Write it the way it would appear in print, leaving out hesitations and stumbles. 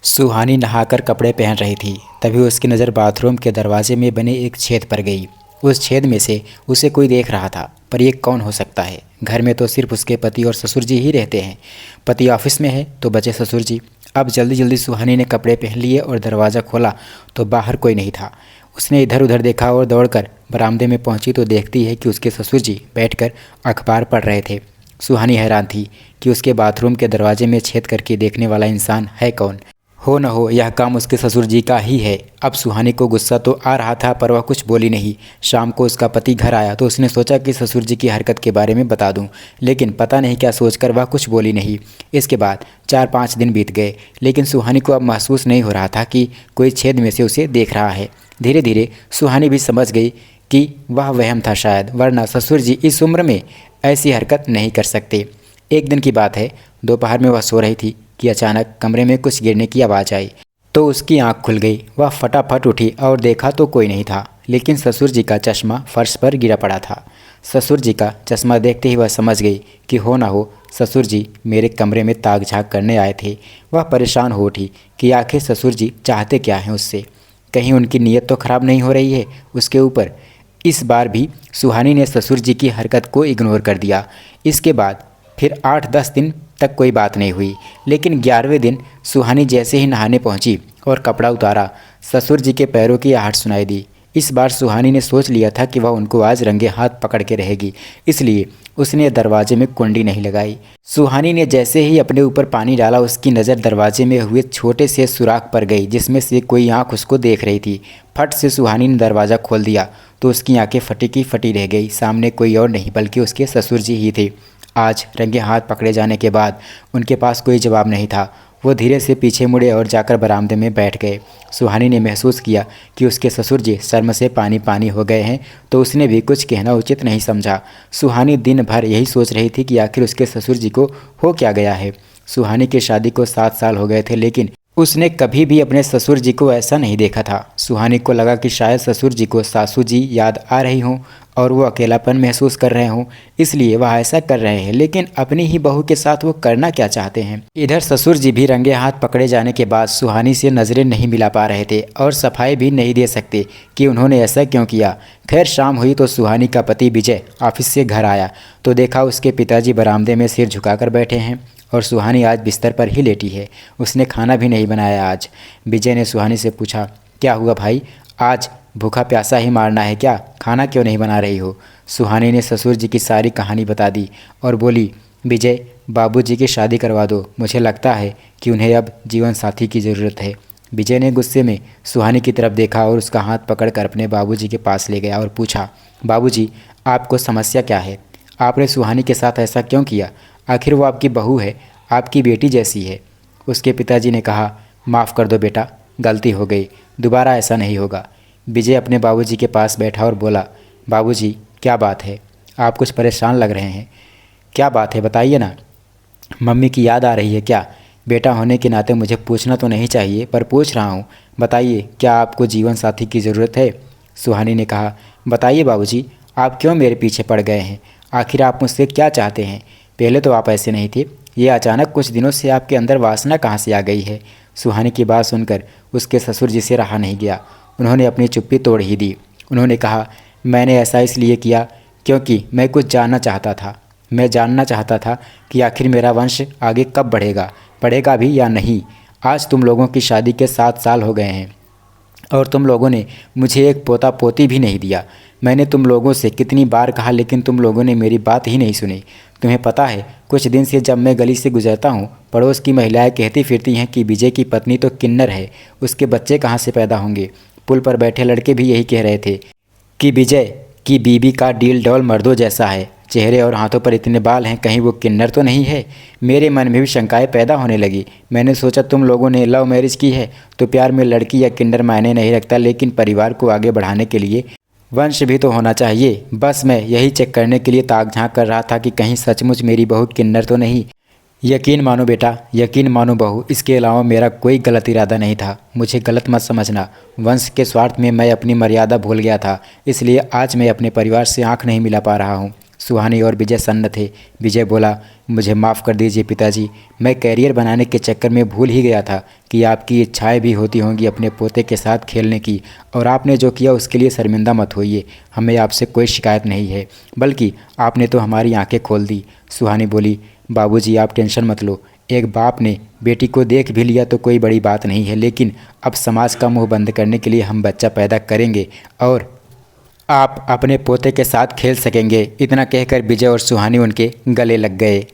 सुहानी नहाकर कपड़े पहन रही थी, तभी उसकी नज़र बाथरूम के दरवाजे में बने एक छेद पर गई। उस छेद में से उसे कोई देख रहा था, पर ये कौन हो सकता है? घर में तो सिर्फ उसके पति और ससुर जी ही रहते हैं। पति ऑफिस में है तो बचे ससुर जी। अब जल्दी जल्दी सुहानी ने कपड़े पहन लिए और दरवाज़ा खोला तो बाहर कोई नहीं था। उसने इधर उधर देखा और दौड़कर बरामदे में पहुंची तो देखती है कि उसके ससुर जी बैठकर अखबार पढ़ रहे थे। सुहानी हैरान थी कि उसके बाथरूम के दरवाजे में छेद करके देखने वाला इंसान है कौन। हो न हो यह काम उसके ससुर जी का ही है। अब सुहानी को गुस्सा तो आ रहा था, पर वह कुछ बोली नहीं। शाम को उसका पति घर आया तो उसने सोचा कि ससुर जी की हरकत के बारे में बता दूं, लेकिन पता नहीं क्या सोचकर वह कुछ बोली नहीं। इसके बाद 4-5 दिन बीत गए, लेकिन सुहानी को अब महसूस नहीं हो रहा था कि कोई छेद में से उसे देख रहा है। धीरे धीरे सुहानी भी समझ गई कि वह वहम था शायद, वरना ससुर जी इस उम्र में ऐसी हरकत नहीं कर सकते। एक दिन की बात है, दोपहर में वह सो रही थी कि अचानक कमरे में कुछ गिरने की आवाज़ आई तो उसकी आंख खुल गई। वह फटाफट उठी और देखा तो कोई नहीं था, लेकिन ससुर जी का चश्मा फर्श पर गिरा पड़ा था। ससुर जी का चश्मा देखते ही वह समझ गई कि हो ना हो ससुर जी मेरे कमरे में ताक झाँक करने आए थे। वह परेशान हो उठी कि आखिर ससुर जी चाहते क्या हैं उससे, कहीं उनकी नीयत तो खराब नहीं हो रही है उसके ऊपर। इस बार भी सुहानी ने ससुर जी की हरकत को इग्नोर कर दिया। इसके बाद फिर 8-10 दिन तक कोई बात नहीं हुई, लेकिन 11वें दिन सुहानी जैसे ही नहाने पहुंची और कपड़ा उतारा, ससुर जी के पैरों की आहट सुनाई दी। इस बार सुहानी ने सोच लिया था कि वह उनको आज रंगे हाथ पकड़ के रहेगी, इसलिए उसने दरवाजे में कुंडी नहीं लगाई। सुहानी ने जैसे ही अपने ऊपर पानी डाला, उसकी नज़र दरवाजे में हुए छोटे से सुराख पर गई, जिसमें से कोई आँख उसको देख रही थी। फट से सुहानी ने दरवाज़ा खोल दिया तो उसकी आंखें फटी की फटी रह गई। सामने कोई और नहीं बल्कि उसके ससुर जी ही थे। आज रंगे हाथ पकड़े जाने के बाद उनके पास कोई जवाब नहीं था। वो धीरे से पीछे मुड़े और जाकर बरामदे में बैठ गए। सुहानी ने महसूस किया कि उसके ससुर जी शर्म से पानी पानी हो गए हैं, तो उसने भी कुछ कहना उचित नहीं समझा। सुहानी दिन भर यही सोच रही थी कि आखिर उसके ससुर जी को हो क्या गया है। सुहानी की शादी को 7 साल हो गए थे, लेकिन उसने कभी भी अपने ससुर जी को ऐसा नहीं देखा था। सुहानी को लगा कि शायद ससुर जी को सासू जी याद आ रही हों और वो अकेलापन महसूस कर रहे हों, इसलिए वह ऐसा कर रहे हैं। लेकिन अपनी ही बहू के साथ वो करना क्या चाहते हैं? इधर ससुर जी भी रंगे हाथ पकड़े जाने के बाद सुहानी से नज़रें नहीं मिला पा रहे थे और सफाई भी नहीं दे सकते कि उन्होंने ऐसा क्यों किया। खैर शाम हुई तो सुहानी का पति विजय ऑफिस से घर आया तो देखा उसके पिताजी बरामदे में सिर झुकाकर बैठे हैं और सुहानी आज बिस्तर पर ही लेटी है। उसने खाना भी नहीं बनाया आज। विजय ने सुहानी से पूछा, क्या हुआ भाई, आज भूखा प्यासा ही मारना है क्या? खाना क्यों नहीं बना रही हो? सुहानी ने ससुर जी की सारी कहानी बता दी और बोली, विजय बाबूजी की शादी करवा दो, मुझे लगता है कि उन्हें अब जीवन साथी की ज़रूरत है। विजय ने गुस्से में सुहानी की तरफ देखा और उसका हाथ पकड़कर अपने बाबूजी के पास ले गया और पूछा, बाबूजी आपको समस्या क्या है? आपने सुहानी के साथ ऐसा क्यों किया? आखिर वो आपकी बहू है, आपकी बेटी जैसी है। उसके पिताजी ने कहा, माफ़ कर दो बेटा, गलती हो गई, दोबारा ऐसा नहीं होगा। विजय अपने बाबूजी के पास बैठा और बोला, बाबूजी क्या बात है, आप कुछ परेशान लग रहे हैं, क्या बात है बताइए ना। मम्मी की याद आ रही है क्या? बेटा होने के नाते मुझे पूछना तो नहीं चाहिए, पर पूछ रहा हूँ, बताइए क्या आपको जीवन साथी की ज़रूरत है? सुहानी ने कहा, बताइए बाबूजी, आप क्यों मेरे पीछे पड़ गए हैं? आखिर आप मुझसे क्या चाहते हैं? पहले तो आप ऐसे नहीं थे, ये अचानक कुछ दिनों से आपके अंदर वासना कहाँ से आ गई है? सुहानी की बात सुनकर उसके ससुर जी से रहा नहीं गया। उन्होंने अपनी चुप्पी तोड़ ही दी। उन्होंने कहा, मैंने ऐसा इसलिए किया क्योंकि मैं कुछ जानना चाहता था। मैं जानना चाहता था कि आखिर मेरा वंश आगे कब बढ़ेगा, बढ़ेगा भी या नहीं। आज तुम लोगों की शादी के 7 साल हो गए हैं और तुम लोगों ने मुझे एक पोता पोती भी नहीं दिया। मैंने तुम लोगों से कितनी बार कहा, लेकिन तुम लोगों ने मेरी बात ही नहीं सुनी। तुम्हें पता है, कुछ दिन से जब मैं गली से गुजरता हूँ, पड़ोस की महिलाएं कहती फिरती हैं कि विजय की पत्नी तो किन्नर है, उसके बच्चे कहाँ से पैदा होंगे। पुल पर बैठे लड़के भी यही कह रहे थे कि विजय की बीबी का डील डॉल मर्दों जैसा है, चेहरे और हाथों पर इतने बाल हैं, कहीं वो किन्नर तो नहीं है। मेरे मन में भी शंकाएं पैदा होने लगी। मैंने सोचा तुम लोगों ने लव मैरिज की है तो प्यार में लड़की या किन्नर मायने नहीं रखता, लेकिन परिवार को आगे बढ़ाने के लिए वंश भी तो होना चाहिए। बस मैं यही चेक करने के लिए ताक झाँक कर रहा था कि कहीं सचमुच मेरी बहू किन्नर तो नहीं। यकीन मानो बेटा, यकीन मानो बहू, इसके अलावा मेरा कोई गलत इरादा नहीं था। मुझे गलत मत समझना। वंश के स्वार्थ में मैं अपनी मर्यादा भूल गया था, इसलिए आज मैं अपने परिवार से आंख नहीं मिला पा रहा हूँ। सुहानी और विजय सन्न थे। विजय बोला, मुझे माफ़ कर दीजिए पिताजी, मैं कैरियर बनाने के चक्कर में भूल ही गया था कि आपकी इच्छाएं भी होती होंगी अपने पोते के साथ खेलने की, और आपने जो किया उसके लिए शर्मिंदा मत होइए। हमें आपसे कोई शिकायत नहीं है, बल्कि आपने तो हमारी आंखें खोल दी। सुहानी बोली, बाबूजी आप टेंशन मत लो, एक बाप ने बेटी को देख भी लिया तो कोई बड़ी बात नहीं है, लेकिन अब समाज का मुंह बंद करने के लिए हम बच्चा पैदा करेंगे और आप अपने पोते के साथ खेल सकेंगे। इतना कहकर विजय और सुहानी उनके गले लग गए।